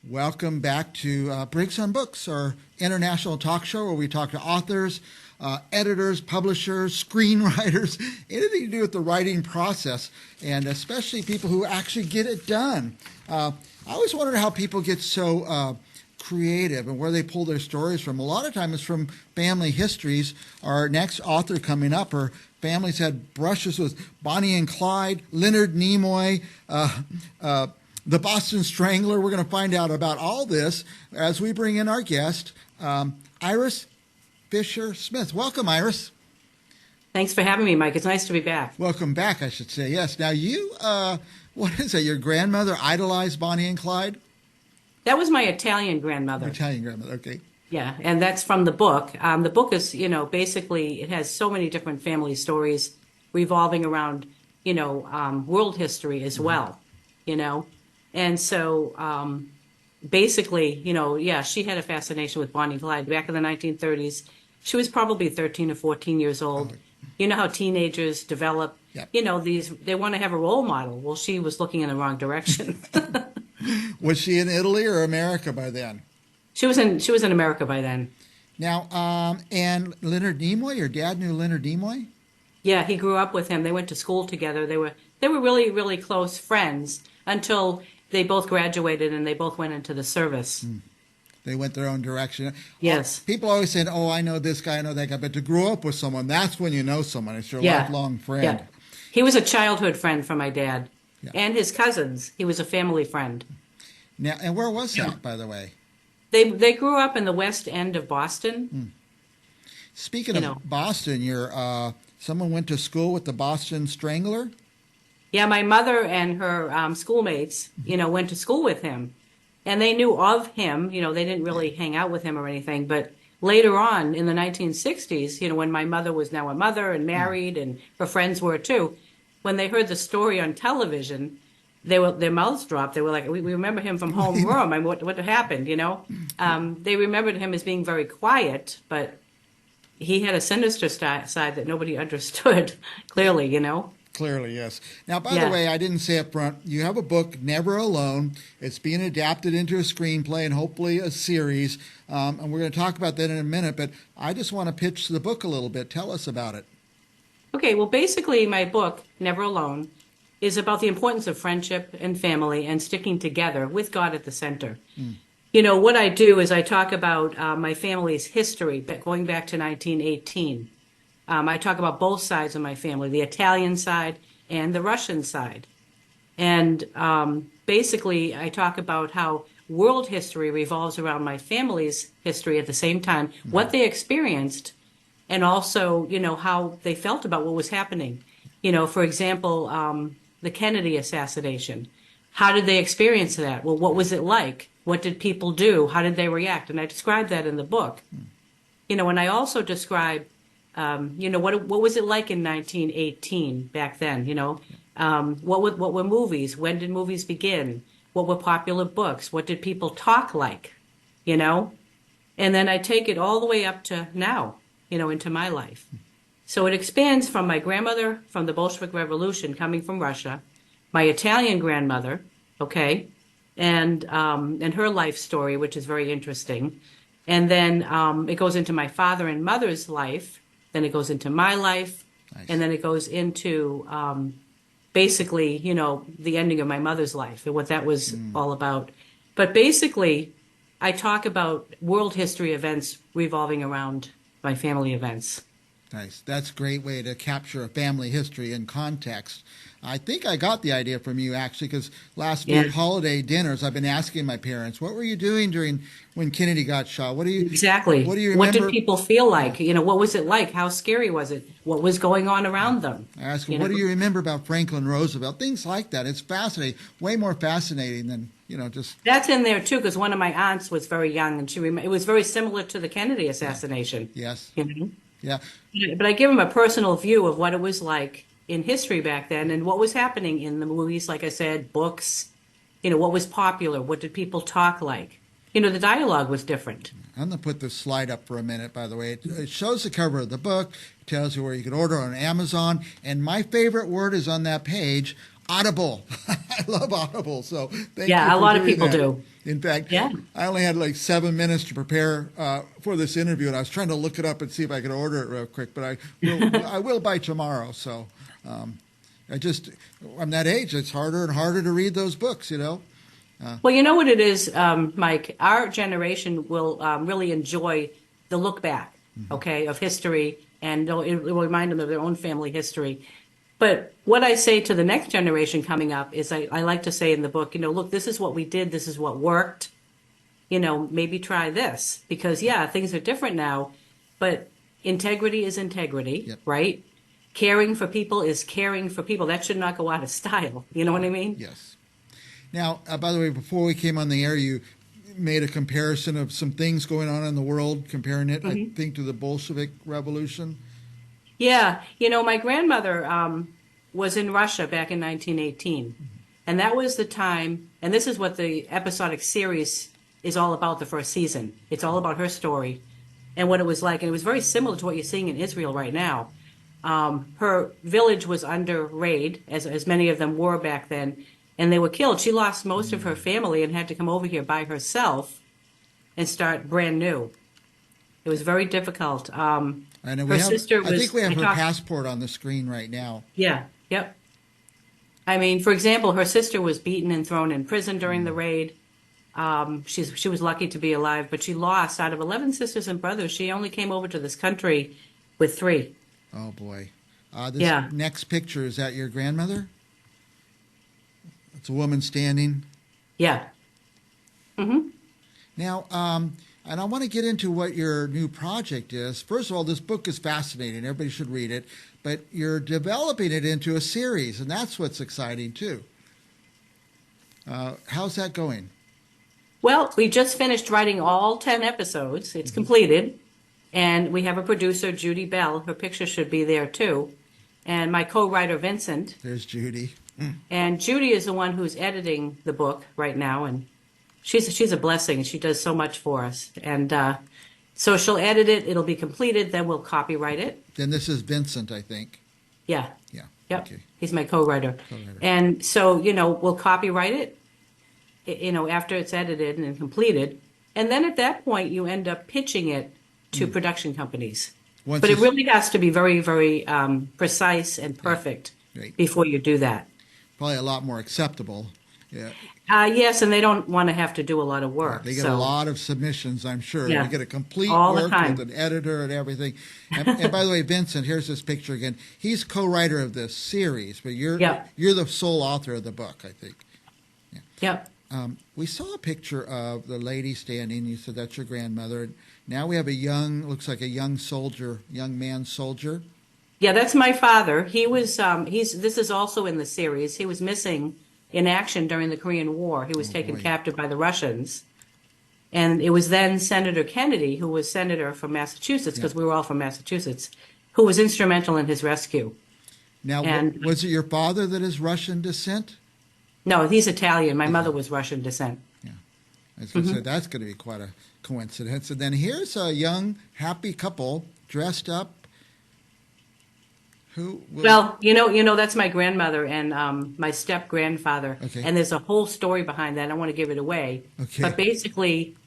Welcome back to Briggs on Books, our international talk show where we talk to authors, editors, publishers, screenwriters, anything to do with the writing process, and especially people who actually get it done. I always wondered how people get so creative and where they pull their stories from. A lot of times it's from family histories. Our next author coming up, her families had brushes with Bonnie and Clyde, Leonard Nimoy, the Boston Strangler. We're going to find out about all this as we bring in our guest, IrisFSmith. Welcome, Iris. Thanks for having me, Mike. It's nice to be back. Welcome back, I should say. Yes. Now, you, what is it? Your grandmother idolized Bonnie and Clyde? That was my Italian grandmother. Italian grandmother, okay. Yeah, and that's from the book. The book is, basically it has so many different family stories revolving around, world history as well, And so basically, she had a fascination with Bonnie and Clyde back in the 1930s. She was probably 13 or 14 years old. You know how teenagers develop, Yep. They want to have a role model. Well, she was looking in the wrong direction. Was she in Italy or America by then? She was in America by then. Now, and Leonard Nimoy, your dad knew Leonard Nimoy? Yeah, he grew up with him. They went to school together. They were really, really close friends until they both graduated and they both went into the service. They went their own direction. Yes. People always say, oh, I know this guy, I know that guy. But to grow up with someone, that's when you know someone. It's your lifelong friend. Yeah. He was a childhood friend for my dad and his cousins. He was a family friend. Now, and where was that, by the way? They grew up in the West End of Boston. Speaking of Boston, someone went to school with the Boston Strangler? Yeah, my mother and her schoolmates, went to school with him. And they knew of him. They didn't really hang out with him or anything. But later on in the 1960s, when my mother was now a mother and married and her friends were too, when they heard the story on television, their mouths dropped. They were like, we remember him from homeroom. I mean, what happened, They remembered him as being very quiet, but he had a sinister side that nobody understood, clearly, Clearly, yes. Now, by the way, I didn't say up front, you have a book, Never Alone. It's being adapted into a screenplay and hopefully a series. And we're going to talk about that in a minute, but I just want to pitch the book a little bit. Tell us about it. Okay, well, basically, my book, Never Alone, is about the importance of friendship and family and sticking together with God at the center. What I do is I talk about my family's history, going back to 1918. I talk about both sides of my family, the Italian side and the Russian side. And basically, I talk about how world history revolves around my family's history at the same time, what they experienced, and also, how they felt about what was happening. For example, the Kennedy assassination. How did they experience that? Well, what was it like? What did people do? How did they react? And I describe that in the book. And I also describe, what was it like in 1918 back then? What were movies? When did movies begin? What were popular books? What did people talk like? And then I take it all the way up to now, into my life. So it expands from my grandmother from the Bolshevik Revolution coming from Russia, my Italian grandmother, and her life story, which is very interesting. And then it goes into my father and mother's life. Then it goes into my life. Nice. And then it goes into basically, the ending of my mother's life and what that was all about. But basically, I talk about world history events revolving around my family events. Nice. That's a great way to capture a family history in context. I think I got the idea from you, actually, because last week, holiday dinners, I've been asking my parents, what were you doing when Kennedy got shot? What do you Exactly. What do you remember? What did people feel like? What was it like? How scary was it? What was going on around them? I asked them, what do you remember about Franklin Roosevelt? Things like that. It's fascinating, way more fascinating than, just... That's in there, too, because one of my aunts was very young, and it was very similar to the Kennedy assassination. Yes. Yeah. But I give them a personal view of what it was like in history back then and what was happening in the movies, like I said, books, what was popular, what did people talk like. The dialogue was different. I'm going to put this slide up for a minute, by the way. It shows the cover of the book. It tells you where you can order on Amazon. And my favorite word is on that page, Audible. I love Audible. So thank you. Yeah, a lot of people do. In fact, Yeah. I only had like 7 minutes to prepare for this interview, and I was trying to look it up and see if I could order it real quick. But I will by tomorrow. So I'm that age. It's harder and harder to read those books. Well, you know what it is, Mike? Our generation will really enjoy the look back, okay, of history, and it will remind them of their own family history. But what I say to the next generation coming up is I like to say in the book, look, this is what we did, this is what worked, maybe try this. Because, yeah, things are different now, but integrity is integrity, Yep. right? Caring for people is caring for people. That should not go out of style. You know what I mean? Yes. Now, by the way, before we came on the air, you made a comparison of some things going on in the world, comparing it, I think, to the Bolshevik Revolution. Yeah. My grandmother was in Russia back in 1918. And that was the time, and this is what the episodic series is all about, the first season. It's all about her story and what it was like. And it was very similar to what you're seeing in Israel right now. Her village was under raid, as many of them were back then, and they were killed. She lost most of her family and had to come over here by herself and start brand new. It was very difficult. And Her sister was. I think we have her passport on the screen right now. Yeah, yep. I mean, for example, her sister was beaten and thrown in prison during the raid. She was lucky to be alive, but she lost, out of 11 sisters and brothers, she only came over to this country with 3. Oh, boy. This next picture, is that your grandmother? It's a woman standing. Yeah. Mm-hmm. Now, and I want to get into what your new project is. First of all, this book is fascinating. Everybody should read it. But you're developing it into a series, and that's what's exciting, too. How's that going? Well, we just finished writing all 10 episodes. It's completed. And we have a producer, Judy Bell. Her picture should be there, too. And my co-writer, Vincent. There's Judy. And Judy is the one who's editing the book right now. And she's a blessing. She does so much for us. And so she'll edit it. It'll be completed. Then we'll copyright it. Then this is Vincent, I think. Yeah. Yeah. Yep. Okay. He's my co-writer. And so, we'll copyright it, after it's edited and completed. And then at that point, you end up pitching it to production companies. But it really has to be very, very precise and perfect before you do that. Probably a lot more acceptable. Yeah. Yes, and they don't want to have to do a lot of work. They get a lot of submissions, I'm sure. Yeah. They get a complete all work the time. with an editor and everything. And by the way, Vincent, here's this picture again. He's co-writer of this series, but you're the sole author of the book, I think. Yeah. Yep. We saw a picture of the lady standing. You said that's your grandmother. Now we have looks like a young man soldier. Yeah, that's my father. He was. This is also in the series. He was missing in action during the Korean War. He was taken captive by the Russians, and it was then Senator Kennedy, who was senator from Massachusetts, because we were all from Massachusetts, who was instrumental in his rescue. Now, was it your father that is Russian descent? No, he's Italian. My mother was Russian descent. Yeah, I was going to say that's going to be quite a coincidence. And then here's a young, happy couple dressed up. Well, that's my grandmother and my step grandfather. Okay. And there's a whole story behind that. I don't want to give it away. Okay. But basically,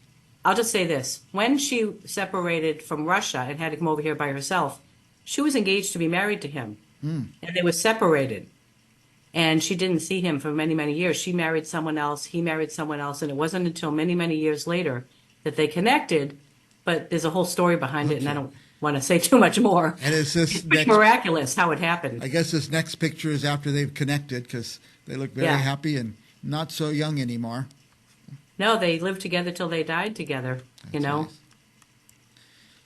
I'll just say this: when she separated from Russia and had to come over here by herself, she was engaged to be married to him, and they were separated. And she didn't see him for many, many years. She married someone else. He married someone else. And it wasn't until many, many years later that they connected. But there's a whole story behind it, and I don't want to say too much more. And is this miraculous how it happened? I guess this next picture is after they've connected, because they look very happy and not so young anymore. No, they lived together till they died together, That's nice.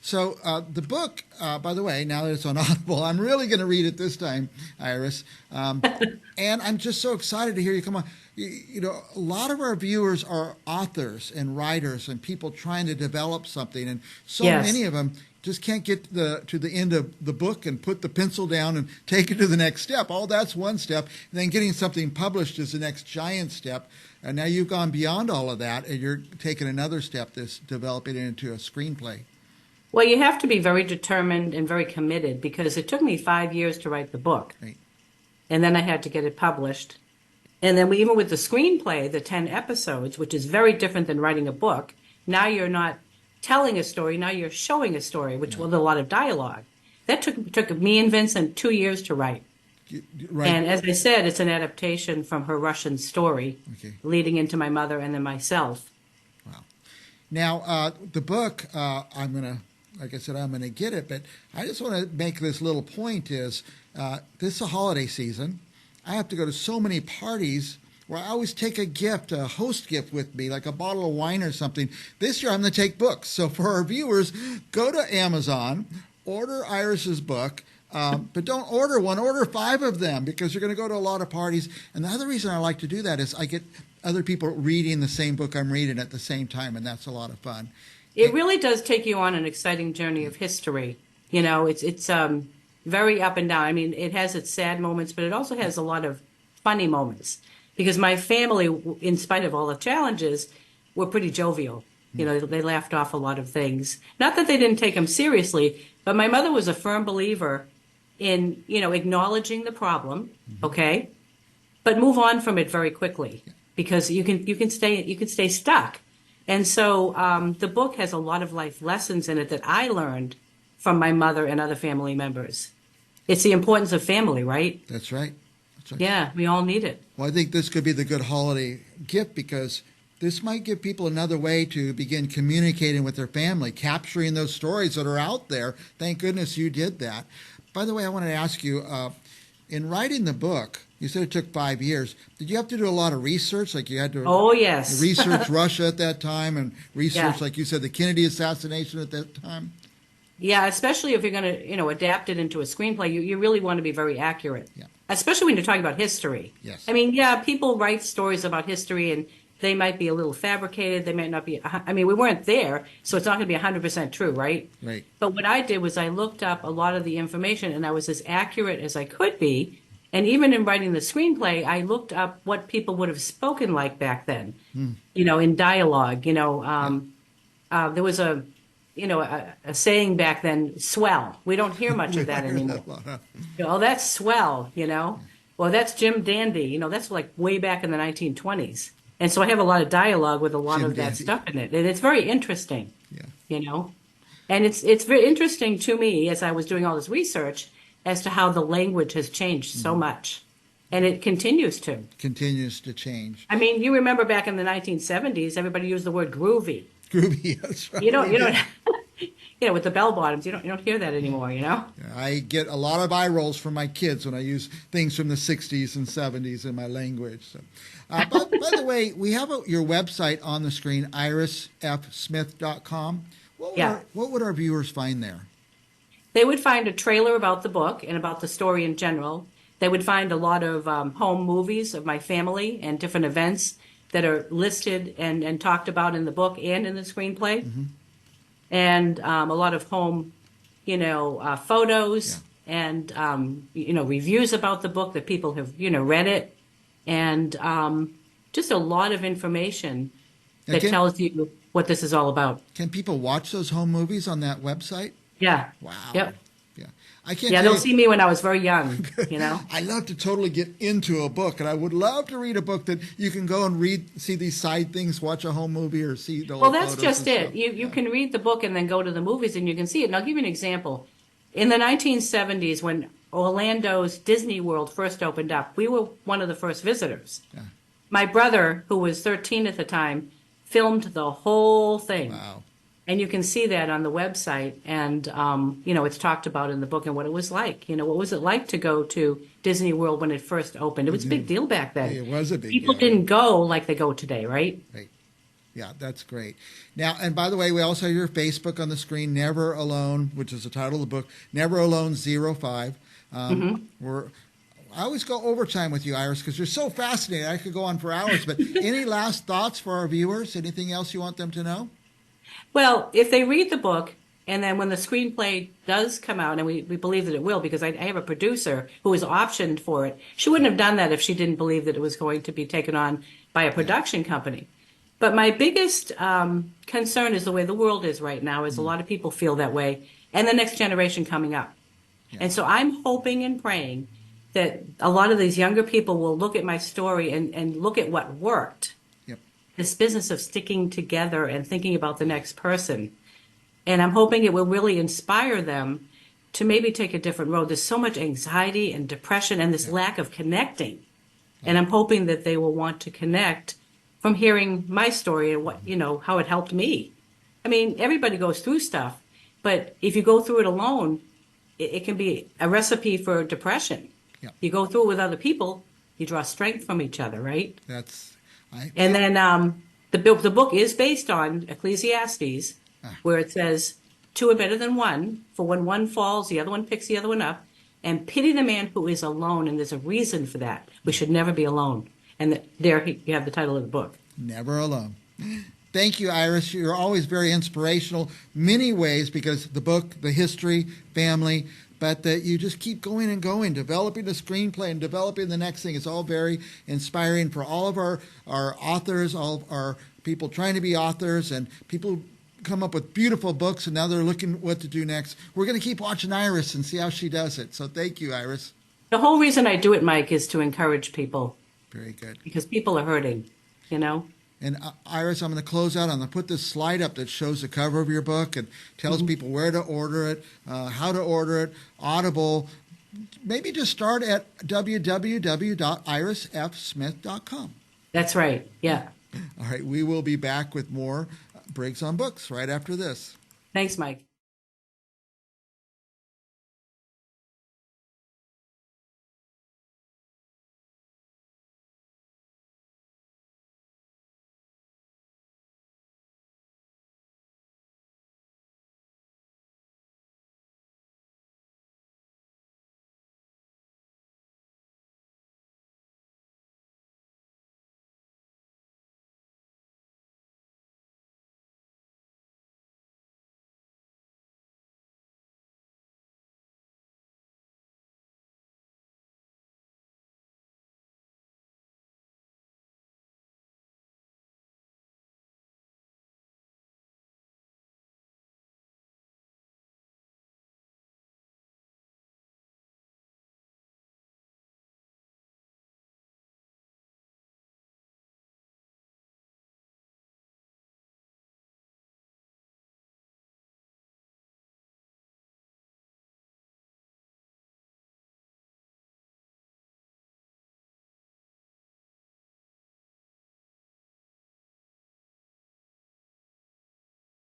So the book, by the way, now that it's on Audible, I'm really going to read it this time, Iris. And I'm just so excited to hear you come on. A lot of our viewers are authors and writers and people trying to develop something. And so many of them just can't get to the end of the book and put the pencil down and take it to the next step. Oh, that's one step. And then getting something published is the next giant step. And now you've gone beyond all of that, and you're taking another step, developing it into a screenplay. Well, you have to be very determined and very committed, because it took me 5 years to write the book. Right. And then I had to get it published. And then even with the screenplay, the 10 episodes, which is very different than writing a book, now you're not telling a story, now you're showing a story, which was a lot of dialogue. That took me and Vincent 2 years to write. Right. And as I said, it's an adaptation from her Russian story, Okay. leading into my mother and then myself. Wow. Now, the book, I'm going to, like I said, I'm going to get it, but I just want to make this little point is, this is a holiday season. I have to go to so many parties where I always take a gift, a host gift with me, like a bottle of wine or something. This year I'm going to take books. So for our viewers, go to Amazon, order Iris's book, but don't order one, order 5 of them because you're going to go to a lot of parties. And the other reason I like to do that is I get other people reading the same book I'm reading at the same time, and that's a lot of fun. It really does take you on an exciting journey of history. You know, it's very up and down. I mean, it has its sad moments, but it also has a lot of funny moments. Because my family, in spite of all the challenges, were pretty jovial. You know, they laughed off a lot of things. Not that they didn't take them seriously, but my mother was a firm believer in, you know, acknowledging the problem, okay, but move on from it very quickly because you can stay stuck. And so the book has a lot of life lessons in it that I learned from my mother and other family members. It's the importance of family, right? That's right. That's right. Yeah, we all need it. Well, I think this could be the good holiday gift because this might give people another way to begin communicating with their family, capturing those stories that are out there. Thank goodness you did that. By the way, I wanted to ask you, in writing the book, you said it took 5 years. Did you have to do a lot of research? Like you had to Oh, yes. research Russia at that time and research, Yeah. like you said, the Kennedy assassination at that time? Yeah, especially if you're going to, you know, adapt it into a screenplay, you really want to be very accurate. Yeah. Especially when you're talking about history. Yes. I mean, yeah, people write stories about history and they might be a little fabricated. They might not be, I mean, we weren't there, so it's not going to be 100% true, right? Right. But what I did was I looked up a lot of the information and I was as accurate as I could be. And even in writing the screenplay, I looked up what people would have spoken like back then, you know, in dialogue. You know, there was a saying back then, swell. We don't hear much of that anymore. You know, oh, that's swell, you know. Well, that's Jim Dandy. You know, that's like way back in the 1920s. And so I have a lot of dialogue with a lot of that stuff in it. And it's very interesting, you know. And it's very interesting to me as I was doing all this research as to how the language has changed so much. And it continues to. Continues to change. I mean, you remember back in the 1970s, everybody used the word groovy. Groovy, that's right. You don't, you know, with the bell bottoms, you don't hear that anymore, you know? I get a lot of eye rolls from my kids when I use things from the 60s and 70s in my language. So, by the way, we have your website on the screen, IrisFSmith.com. What would our viewers find there? They would find a trailer about the book and about the story in general. They would find a lot of home movies of my family and different events that are listed and talked about in the book and in the screenplay. Mm-hmm. And a lot of home, you know, photos and, you know, reviews about the book that people have, you know, read it. And just a lot of information that tells you what this is all about. Can people watch those home movies on that website? Yeah. Wow. Yep. Yeah. I can't. Yeah, they'll see me when I was very young, you know. I love to totally get into a book, and I would love to read a book that you can go and read, see these side things, watch a home movie, or see the. Well, that's just it. You can read the book and then go to the movies, and you can see it. And I'll give you an example. In the 1970s, when Orlando's Disney World first opened up, we were one of the first visitors. Yeah. My brother, who was 13 at the time, filmed the whole thing. Wow. And you can see that on the website. And, you know, it's talked about in the book and what it was like. You know, what was it like to go to Disney World when it first opened? It was a big deal back then. It was a big deal. People didn't go like they go today, right? Right. Yeah, that's great. Now, and by the way, we also have your Facebook on the screen, Never Alone, which is the title of the book, Never Alone 05. I always go overtime with you, Iris, because you're so fascinating. I could go on for hours. But any last thoughts for our viewers? Anything else you want them to know? Well, if they read the book, and then when the screenplay does come out, and we believe that it will, because I have a producer who is optioned for it. She wouldn't have done that if she didn't believe that it was going to be taken on by a production company. But my biggest concern is the way the world is right now, is a lot of people feel that way, and the next generation coming up. Yeah. And so I'm hoping and praying that a lot of these younger people will look at my story and look at what worked. Yep. This business of sticking together and thinking about the next person. And I'm hoping it will really inspire them to maybe take a different road. There's so much anxiety and depression and this lack of connecting. And I'm hoping that they will want to connect from hearing my story and what, how it helped me. I mean, everybody goes through stuff, but if you go through it alone, it can be a recipe for depression. Yep. You go through it with other people, you draw strength from each other, right? And then the book is based on Ecclesiastes, where it says, two are better than one, for when one falls, the other one picks the other one up, and pity the man who is alone, and there's a reason for that. We should never be alone. And there you have the title of the book. Never alone. Thank you, Iris. You're always very inspirational, many ways, because the book, the history, family, but that you just keep going and going, developing a screenplay and developing the next thing. It's all very inspiring for all of our authors, all of our people trying to be authors, and people come up with beautiful books, and now they're looking what to do next. We're going to keep watching Iris and see how she does it. So thank you, Iris. The whole reason I do it, Mike, is to encourage people. Very good. Because people are hurting, And Iris, I'm going to close out. I'm going to put this slide up that shows the cover of your book and tells people where to order it, how to order it, Audible. Maybe just start at www.irisfsmith.com. That's right. Yeah. All right. We will be back with more Briggs on Books right after this. Thanks, Mike.